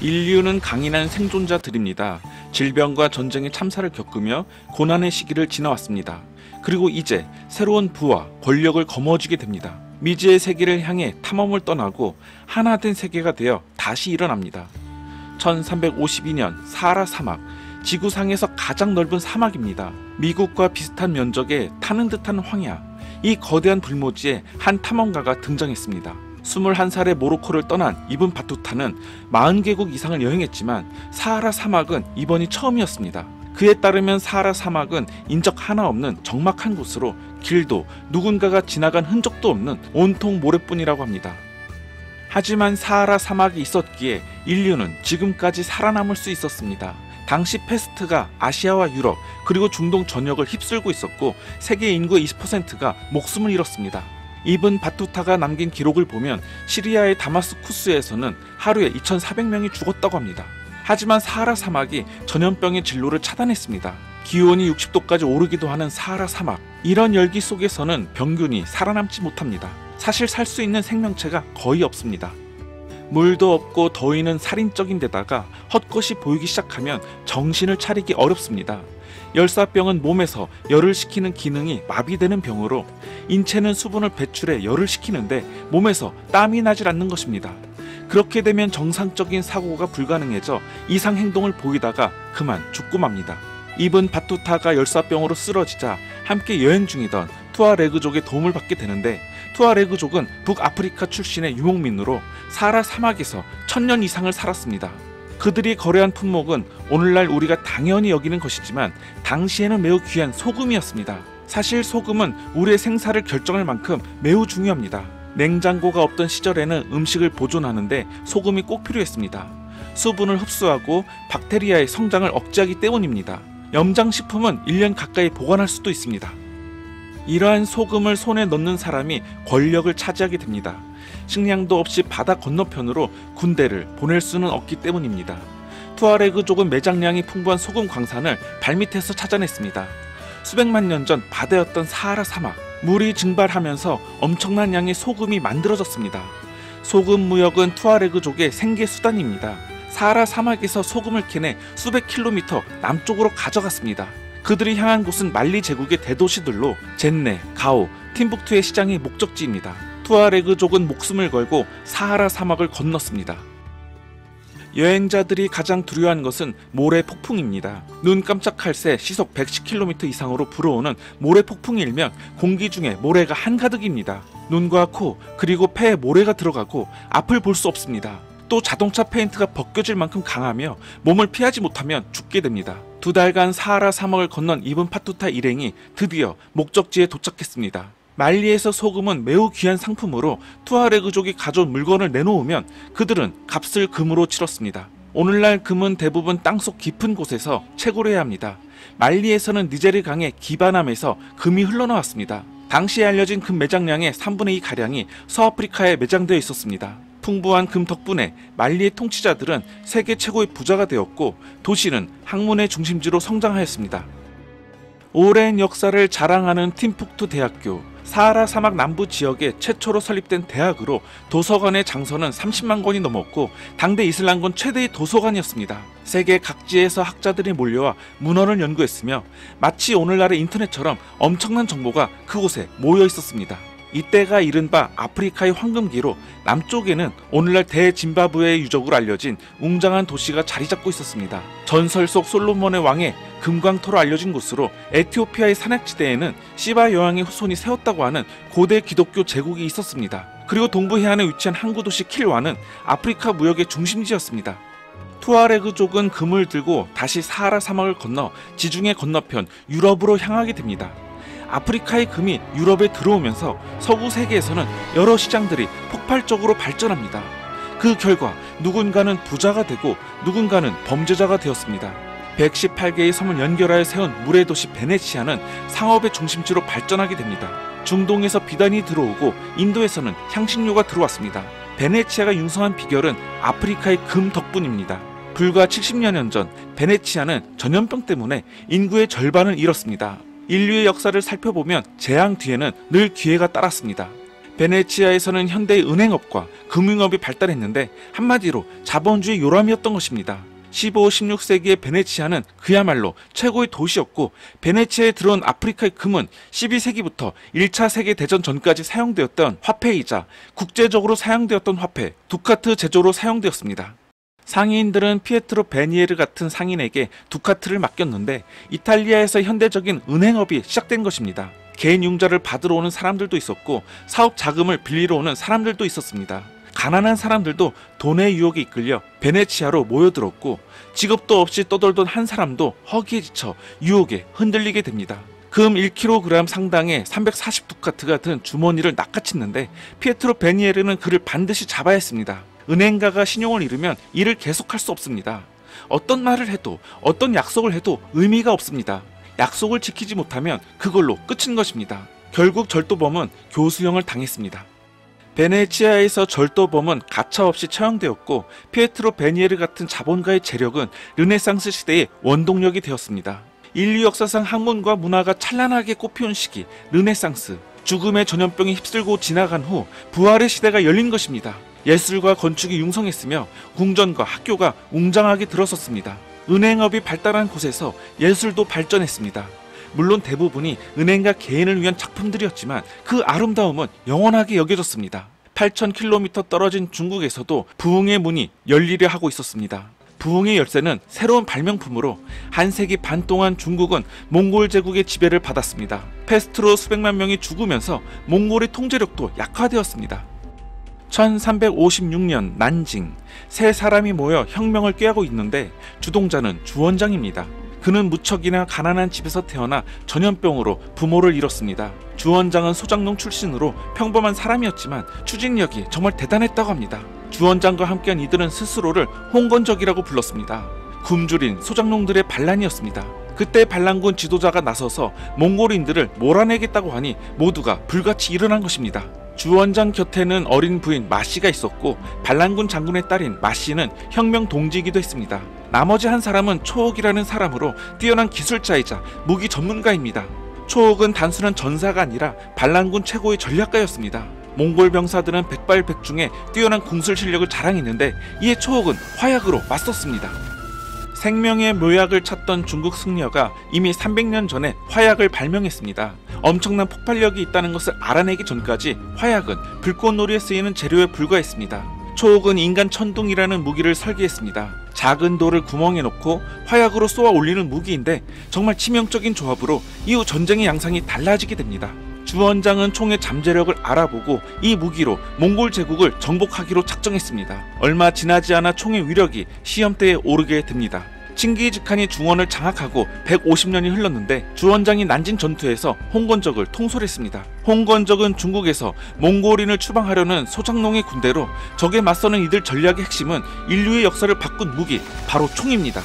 인류는 강인한 생존자들입니다. 질병과 전쟁의 참사를 겪으며 고난의 시기를 지나왔습니다. 그리고 이제 새로운 부와 권력을 거머쥐게 됩니다. 미지의 세계를 향해 탐험을 떠나고 하나 된 세계가 되어 다시 일어납니다. 1352년 사하라 사막, 지구상에서 가장 넓은 사막입니다. 미국과 비슷한 면적의 타는 듯한 황야, 이 거대한 불모지에 한 탐험가가 등장했습니다. 21살의 모로코를 떠난 이븐 바투타는 40개국 이상을 여행했지만 사하라 사막은 이번이 처음이었습니다. 그에 따르면 사하라 사막은 인적 하나 없는 적막한 곳으로 길도 누군가가 지나간 흔적도 없는 온통 모래뿐이라고 합니다. 하지만 사하라 사막이 있었기에 인류는 지금까지 살아남을 수 있었습니다. 당시 패스트가 아시아와 유럽 그리고 중동 전역을 휩쓸고 있었고 세계 인구의 20%가 목숨을 잃었습니다. 이븐 바투타가 남긴 기록을 보면 시리아의 다마스쿠스에서는 하루에 2,400명이 죽었다고 합니다. 하지만 사하라 사막이 전염병의 진로를 차단했습니다. 기온이 60도까지 오르기도 하는 사하라 사막, 이런 열기 속에서는 병균이 살아남지 못합니다. 사실 살 수 있는 생명체가 거의 없습니다. 물도 없고 더위는 살인적인 데다가 헛것이 보이기 시작하면 정신을 차리기 어렵습니다. 열사병은 몸에서 열을 식히는 기능이 마비되는 병으로 인체는 수분을 배출해 열을 식히는데 몸에서 땀이 나질 않는 것입니다. 그렇게 되면 정상적인 사고가 불가능해져 이상 행동을 보이다가 그만 죽고 맙니다. 이븐 바투타가 열사병으로 쓰러지자 함께 여행 중이던 투아레그족의 도움을 받게 되는데 투아레그족은 북아프리카 출신의 유목민으로 사하라 사막에서 1000년 이상을 살았습니다. 그들이 거래한 품목은 오늘날 우리가 당연히 여기는 것이지만 당시에는 매우 귀한 소금이었습니다. 사실 소금은 우리의 생사를 결정할 만큼 매우 중요합니다. 냉장고가 없던 시절에는 음식을 보존하는데 소금이 꼭 필요했습니다. 수분을 흡수하고 박테리아의 성장을 억제하기 때문입니다. 염장식품은 1년 가까이 보관할 수도 있습니다. 이러한 소금을 손에 넣는 사람이 권력을 차지하게 됩니다. 식량도 없이 바다 건너편으로 군대를 보낼 수는 없기 때문입니다. 투아레그족은 매장량이 풍부한 소금 광산을 발밑에서 찾아냈습니다. 수백만 년 전 바다였던 사하라 사막, 물이 증발하면서 엄청난 양의 소금이 만들어졌습니다. 소금 무역은 투아레그족의 생계 수단입니다. 사하라 사막에서 소금을 캐내 수백 킬로미터 남쪽으로 가져갔습니다. 그들이 향한 곳은 말리 제국의 대도시들로 젠네, 가오, 팀북투의 시장이 목적지입니다. 투아레그족은 목숨을 걸고 사하라 사막을 건넜습니다. 여행자들이 가장 두려워한 것은 모래 폭풍입니다. 눈 깜짝할 새 시속 110km 이상으로 불어오는 모래 폭풍이 일면 공기 중에 모래가 한가득입니다. 눈과 코 그리고 폐에 모래가 들어가고 앞을 볼 수 없습니다. 또 자동차 페인트가 벗겨질 만큼 강하며 몸을 피하지 못하면 죽게 됩니다. 2달간 사하라 사막을 건넌 이븐 바투타 일행이 드디어 목적지에 도착했습니다. 말리에서 소금은 매우 귀한 상품으로 투아레그족이 가져온 물건을 내놓으면 그들은 값을 금으로 치렀습니다. 오늘날 금은 대부분 땅속 깊은 곳에서 채굴해야 합니다. 말리에서는 니제르 강의 기바남에서 금이 흘러나왔습니다. 당시에 알려진 금 매장량의 3분의 2가량이 서아프리카에 매장되어 있었습니다. 풍부한 금 덕분에 말리의 통치자들은 세계 최고의 부자가 되었고 도시는 학문의 중심지로 성장하였습니다. 오랜 역사를 자랑하는 팀북투 대학교, 사하라 사막 남부 지역에 최초로 설립된 대학으로 도서관의 장서는 30만 권이 넘었고 당대 이슬람권 최대의 도서관이었습니다. 세계 각지에서 학자들이 몰려와 문헌을 연구했으며 마치 오늘날의 인터넷처럼 엄청난 정보가 그곳에 모여 있었습니다. 이때가 이른바 아프리카의 황금기로 남쪽에는 오늘날 대짐바브웨의 유적으로 알려진 웅장한 도시가 자리 잡고 있었습니다. 전설 속 솔로몬의 왕의 금광터로 알려진 곳으로 에티오피아의 산악지대에는 시바 여왕의 후손이 세웠다고 하는 고대 기독교 제국이 있었습니다. 그리고 동부 해안에 위치한 항구 도시 킬와는 아프리카 무역의 중심지였습니다. 투아레그족은 금을 들고 다시 사하라 사막을 건너 지중해 건너편 유럽으로 향하게 됩니다. 아프리카의 금이 유럽에 들어오면서 서구 세계에서는 여러 시장들이 폭발적으로 발전합니다. 그 결과 누군가는 부자가 되고 누군가는 범죄자가 되었습니다. 118개의 섬을 연결하여 세운 물의 도시 베네치아는 상업의 중심지로 발전하게 됩니다. 중동에서 비단이 들어오고 인도에서는 향신료가 들어왔습니다. 베네치아가 융성한 비결은 아프리카의 금 덕분입니다. 불과 70여 년 전 베네치아는 전염병 때문에 인구의 절반을 잃었습니다. 인류의 역사를 살펴보면 재앙 뒤에는 늘 기회가 따랐습니다. 베네치아에서는 현대의 은행업과 금융업이 발달했는데 한마디로 자본주의 요람이었던 것입니다. 15, 16세기의 베네치아는 그야말로 최고의 도시였고, 베네치아에 들어온 아프리카의 금은 12세기부터 1차 세계대전 전까지 사용되었던 화폐이자 국제적으로 사용되었던 화폐 두카트 제조로 사용되었습니다. 상인들은 피에트로 베니에르 같은 상인에게 두카트를 맡겼는데 이탈리아에서 현대적인 은행업이 시작된 것입니다. 개인 융자를 받으러 오는 사람들도 있었고 사업 자금을 빌리러 오는 사람들도 있었습니다. 가난한 사람들도 돈의 유혹에 이끌려 베네치아로 모여들었고 직업도 없이 떠돌던 한 사람도 허기에 지쳐 유혹에 흔들리게 됩니다. 금 1kg 상당의 340두카트가 든 주머니를 낚아챘는데 피에트로 베니에르는 그를 반드시 잡아야 했습니다. 은행가가 신용을 잃으면 일을 계속할 수 없습니다. 어떤 말을 해도 어떤 약속을 해도 의미가 없습니다. 약속을 지키지 못하면 그걸로 끝인 것입니다. 결국 절도범은 교수형을 당했습니다. 베네치아에서 절도범은 가차없이 처형되었고 피에트로 베니에르 같은 자본가의 재력은 르네상스 시대의 원동력이 되었습니다. 인류 역사상 학문과 문화가 찬란하게 꽃피운 시기 르네상스, 죽음의 전염병이 휩쓸고 지나간 후 부활의 시대가 열린 것입니다. 예술과 건축이 융성했으며 궁전과 학교가 웅장하게 들어섰습니다. 은행업이 발달한 곳에서 예술도 발전했습니다. 물론 대부분이 은행가 개인을 위한 작품들이었지만 그 아름다움은 영원하게 여겨졌습니다. 8,000km 떨어진 중국에서도 부흥의 문이 열리려 하고 있었습니다. 부흥의 열쇠는 새로운 발명품으로 한 세기 반 동안 중국은 몽골 제국의 지배를 받았습니다. 패스트로 수백만 명이 죽으면서 몽골의 통제력도 약화되었습니다. 1356년 난징, 세 사람이 모여 혁명을 꾀하고 있는데 주동자는 주원장입니다. 그는 무척이나 가난한 집에서 태어나 전염병으로 부모를 잃었습니다. 주원장은 소장농 출신으로 평범한 사람이었지만 추진력이 정말 대단했다고 합니다. 주원장과 함께한 이들은 스스로를 홍건적이라고 불렀습니다. 굶주린 소장농들의 반란이었습니다. 그때 반란군 지도자가 나서서 몽골인들을 몰아내겠다고 하니 모두가 불같이 일어난 것입니다. 주원장 곁에는 어린 부인 마씨가 있었고 반란군 장군의 딸인 마씨는 혁명 동지이기도 했습니다. 나머지 한 사람은 초옥이라는 사람으로 뛰어난 기술자이자 무기 전문가입니다. 초옥은 단순한 전사가 아니라 반란군 최고의 전략가였습니다. 몽골 병사들은 백발백중에 뛰어난 궁술 실력을 자랑했는데 이에 초옥은 화약으로 맞섰습니다. 생명의 묘약을 찾던 중국 승려가 이미 300년 전에 화약을 발명했습니다. 엄청난 폭발력이 있다는 것을 알아내기 전까지 화약은 불꽃놀이에 쓰이는 재료에 불과했습니다. 초옥은 인간 천둥이라는 무기를 설계했습니다. 작은 돌을 구멍에 넣고 화약으로 쏘아 올리는 무기인데 정말 치명적인 조합으로 이후 전쟁의 양상이 달라지게 됩니다. 주원장은 총의 잠재력을 알아보고 이 무기로 몽골 제국을 정복하기로 작정했습니다. 얼마 지나지 않아 총의 위력이 시험대에 오르게 됩니다. 칭기즈칸이 중원을 장악하고 150년이 흘렀는데 주원장이 난진 전투에서 홍건적을 통솔했습니다. 홍건적은 중국에서 몽골인을 추방하려는 소장농의 군대로 적에 맞서는 이들 전략의 핵심은 인류의 역사를 바꾼 무기, 바로 총입니다.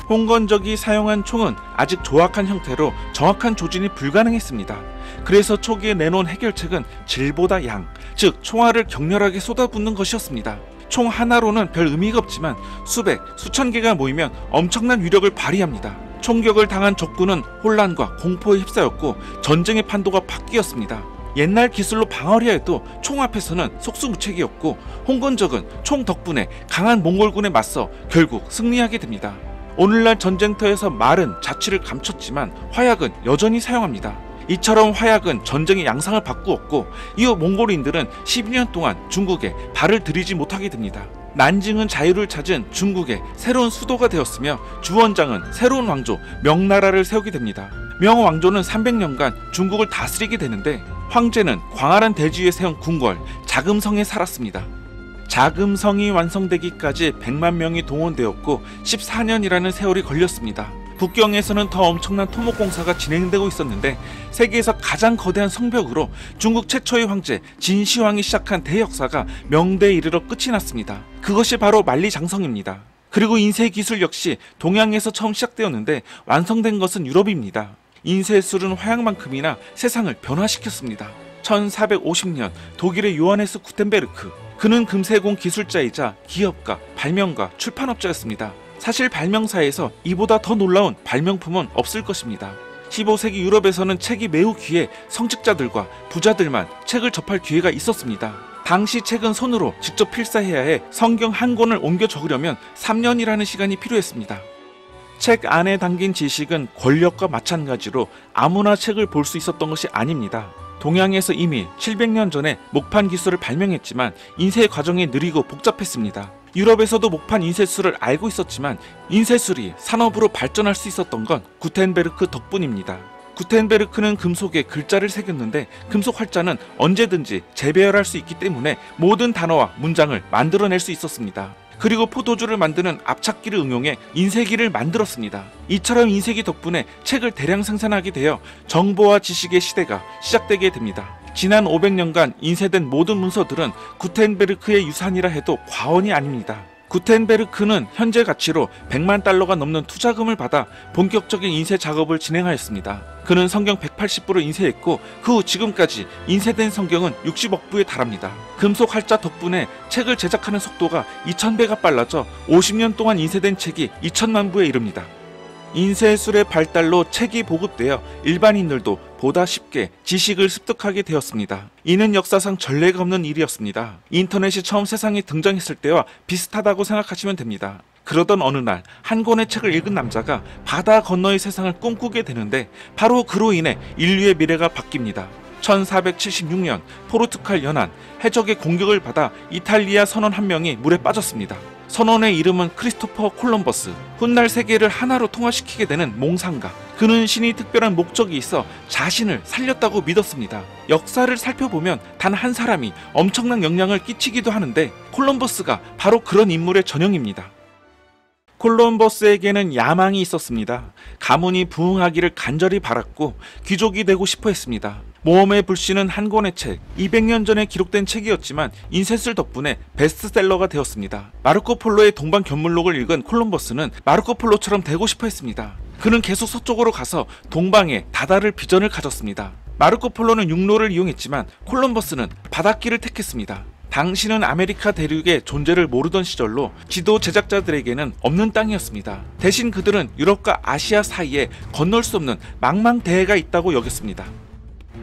홍건적이 사용한 총은 아직 조악한 형태로 정확한 조준이 불가능했습니다. 그래서 초기에 내놓은 해결책은 질보다 양, 즉 총알을 격렬하게 쏟아붓는 것이었습니다. 총 하나로는 별 의미가 없지만 수백, 수천 개가 모이면 엄청난 위력을 발휘합니다. 총격을 당한 적군은 혼란과 공포에 휩싸였고 전쟁의 판도가 바뀌었습니다. 옛날 기술로 방어려 해도 총 앞에서는 속수무책이었고 홍건적은 총 덕분에 강한 몽골군에 맞서 결국 승리하게 됩니다. 오늘날 전쟁터에서 말은 자취를 감췄지만 화약은 여전히 사용합니다. 이처럼 화약은 전쟁의 양상을 바꾸었고 이후 몽골인들은 12년 동안 중국에 발을 들이지 못하게 됩니다. 난징은 자유를 찾은 중국의 새로운 수도가 되었으며 주원장은 새로운 왕조 명나라를 세우게 됩니다. 명왕조는 300년간 중국을 다스리게 되는데 황제는 광활한 대지 위에 세운 궁궐 자금성에 살았습니다. 자금성이 완성되기까지 100만 명이 동원되었고 14년이라는 세월이 걸렸습니다. 북경에서는 더 엄청난 토목공사가 진행되고 있었는데 세계에서 가장 거대한 성벽으로 중국 최초의 황제 진시황이 시작한 대역사가 명대에 이르러 끝이 났습니다. 그것이 바로 만리장성입니다. 그리고 인쇄기술 역시 동양에서 처음 시작되었는데 완성된 것은 유럽입니다. 인쇄술은 화약만큼이나 세상을 변화시켰습니다. 1450년 독일의 요하네스 구텐베르크, 그는 금세공 기술자이자 기업가, 발명가, 출판업자였습니다. 사실 발명사에서 이보다 더 놀라운 발명품은 없을 것입니다. 15세기 유럽에서는 책이 매우 귀해 성직자들과 부자들만 책을 접할 기회가 있었습니다. 당시 책은 손으로 직접 필사해야 해 성경 한 권을 옮겨 적으려면 3년이라는 시간이 필요했습니다. 책 안에 담긴 지식은 권력과 마찬가지로 아무나 책을 볼 수 있었던 것이 아닙니다. 동양에서 이미 700년 전에 목판 기술을 발명했지만 인쇄 과정이 느리고 복잡했습니다. 유럽에서도 목판 인쇄술을 알고 있었지만 인쇄술이 산업으로 발전할 수 있었던 건 구텐베르크 덕분입니다. 구텐베르크는 금속에 글자를 새겼는데 금속 활자는 언제든지 재배열할 수 있기 때문에 모든 단어와 문장을 만들어낼 수 있었습니다. 그리고 포도주를 만드는 압착기를 응용해 인쇄기를 만들었습니다. 이처럼 인쇄기 덕분에 책을 대량 생산하게 되어 정보와 지식의 시대가 시작되게 됩니다. 지난 500년간 인쇄된 모든 문서들은 구텐베르크의 유산이라 해도 과언이 아닙니다. 구텐베르크는 현재 가치로 100만 달러가 넘는 투자금을 받아 본격적인 인쇄 작업을 진행하였습니다. 그는 성경 180부를 인쇄했고 그 후 지금까지 인쇄된 성경은 60억 부에 달합니다. 금속 활자 덕분에 책을 제작하는 속도가 2000배가 빨라져 50년 동안 인쇄된 책이 2000만 부에 이릅니다. 인쇄술의 발달로 책이 보급되어 일반인들도 보다 쉽게 지식을 습득하게 되었습니다. 이는 역사상 전례가 없는 일이었습니다. 인터넷이 처음 세상에 등장했을 때와 비슷하다고 생각하시면 됩니다. 그러던 어느 날 한 권의 책을 읽은 남자가 바다 건너의 세상을 꿈꾸게 되는데 바로 그로 인해 인류의 미래가 바뀝니다. 1476년 포르투갈 연안 해적의 공격을 받아 이탈리아 선원 한 명이 물에 빠졌습니다. 선원의 이름은 크리스토퍼 콜럼버스. 훗날 세계를 하나로 통합시키게 되는 몽상가. 그는 신이 특별한 목적이 있어 자신을 살렸다고 믿었습니다. 역사를 살펴보면 단 한 사람이 엄청난 영향을 끼치기도 하는데 콜럼버스가 바로 그런 인물의 전형입니다. 콜럼버스에게는 야망이 있었습니다. 가문이 부흥하기를 간절히 바랐고 귀족이 되고 싶어 했습니다. 모험의 불씨는 한 권의 책, 200년 전에 기록된 책이었지만 인쇄술 덕분에 베스트셀러가 되었습니다. 마르코 폴로의 동방견물록을 읽은 콜럼버스는 마르코 폴로처럼 되고 싶어 했습니다. 그는 계속 서쪽으로 가서 동방에 다다를 비전을 가졌습니다. 마르코 폴로는 육로를 이용했지만 콜럼버스는 바닷길을 택했습니다. 당시는 아메리카 대륙의 존재를 모르던 시절로 지도 제작자들에게는 없는 땅이었습니다. 대신 그들은 유럽과 아시아 사이에 건널 수 없는 망망대해가 있다고 여겼습니다.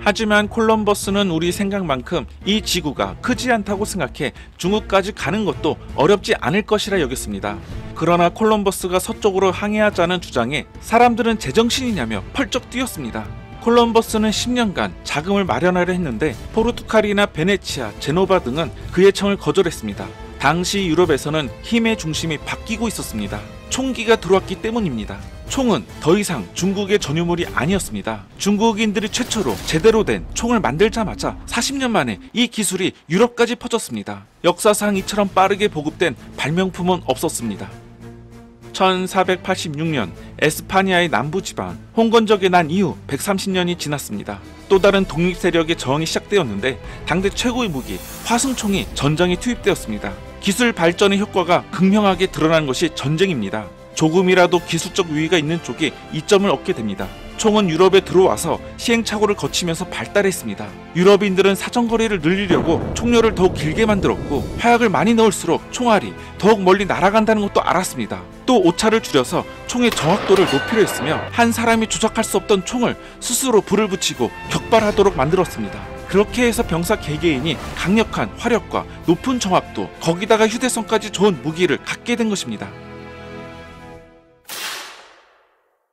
하지만 콜럼버스는 우리 생각만큼 이 지구가 크지 않다고 생각해 중국까지 가는 것도 어렵지 않을 것이라 여겼습니다. 그러나 콜럼버스가 서쪽으로 항해하자는 주장에 사람들은 제정신이냐며 펄쩍 뛰었습니다. 콜럼버스는 10년간 자금을 마련하려 했는데 포르투갈이나 베네치아, 제노바 등은 그의 청을 거절했습니다. 당시 유럽에서는 힘의 중심이 바뀌고 있었습니다. 총기가 들어왔기 때문입니다. 총은 더 이상 중국의 전유물이 아니었습니다. 중국인들이 최초로 제대로 된 총을 만들자마자 40년 만에 이 기술이 유럽까지 퍼졌습니다. 역사상 이처럼 빠르게 보급된 발명품은 없었습니다. 1486년 에스파니아의 남부지방 홍건적이 난 이후 130년이 지났습니다. 또 다른 독립 세력의 저항이 시작되었는데 당대 최고의 무기 화승총이 전장에 투입되었습니다. 기술 발전의 효과가 극명하게 드러난 것이 전쟁입니다. 조금이라도 기술적 우위가 있는 쪽이 이점을 얻게 됩니다. 총은 유럽에 들어와서 시행착오를 거치면서 발달했습니다. 유럽인들은 사정거리를 늘리려고 총료를 더욱 길게 만들었고 화약을 많이 넣을수록 총알이 더욱 멀리 날아간다는 것도 알았습니다. 또 오차를 줄여서 총의 정확도를 높이려 했으며 한 사람이 조작할 수 없던 총을 스스로 불을 붙이고 격발하도록 만들었습니다. 그렇게 해서 병사 개개인이 강력한 화력과 높은 정확도, 거기다가 휴대성까지 좋은 무기를 갖게 된 것입니다.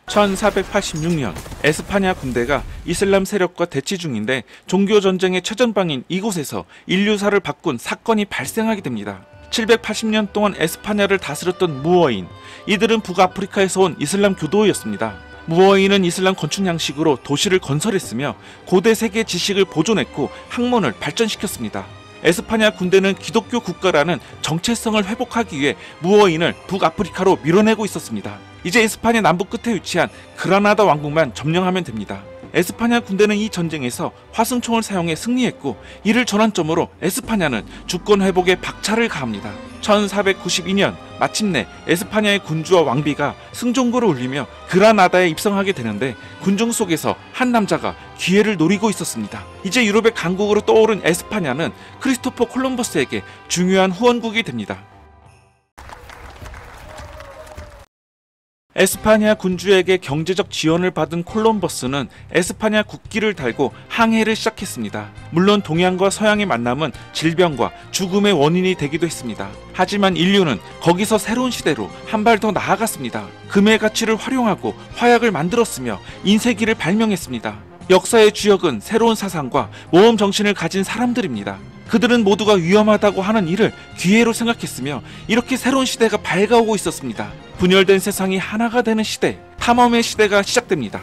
1486년 에스파냐 군대가 이슬람 세력과 대치 중인데 종교전쟁의 최전방인 이곳에서 인류사를 바꾼 사건이 발생하게 됩니다. 780년 동안 에스파냐를 다스렸던 무어인, 이들은 북아프리카에서 온 이슬람 교도였습니다. 무어인은 이슬람 건축 양식으로 도시를 건설했으며 고대 세계 지식을 보존했고 학문을 발전시켰습니다. 에스파냐 군대는 기독교 국가라는 정체성을 회복하기 위해 무어인을 북아프리카로 밀어내고 있었습니다. 이제 에스파냐 남부 끝에 위치한 그라나다 왕국만 점령하면 됩니다. 에스파냐 군대는 이 전쟁에서 화승총을 사용해 승리했고 이를 전환점으로 에스파냐는 주권 회복에 박차를 가합니다. 1492년 마침내 에스파냐의 군주와 왕비가 승종고를 울리며 그라나다에 입성하게 되는데 군중 속에서 한 남자가 기회를 노리고 있었습니다. 이제 유럽의 강국으로 떠오른 에스파냐는 크리스토퍼 콜럼버스에게 중요한 후원국이 됩니다. 에스파냐 군주에게 경제적 지원을 받은 콜럼버스는 에스파냐 국기를 달고 항해를 시작했습니다. 물론 동양과 서양의 만남은 질병과 죽음의 원인이 되기도 했습니다. 하지만 인류는 거기서 새로운 시대로 한 발 더 나아갔습니다. 금의 가치를 활용하고 화약을 만들었으며 인쇄기를 발명했습니다. 역사의 주역은 새로운 사상과 모험 정신을 가진 사람들입니다. 그들은 모두가 위험하다고 하는 일을 기회로 생각했으며 이렇게 새로운 시대가 밝아오고 있었습니다. 분열된 세상이 하나가 되는 시대, 탐험의 시대가 시작됩니다.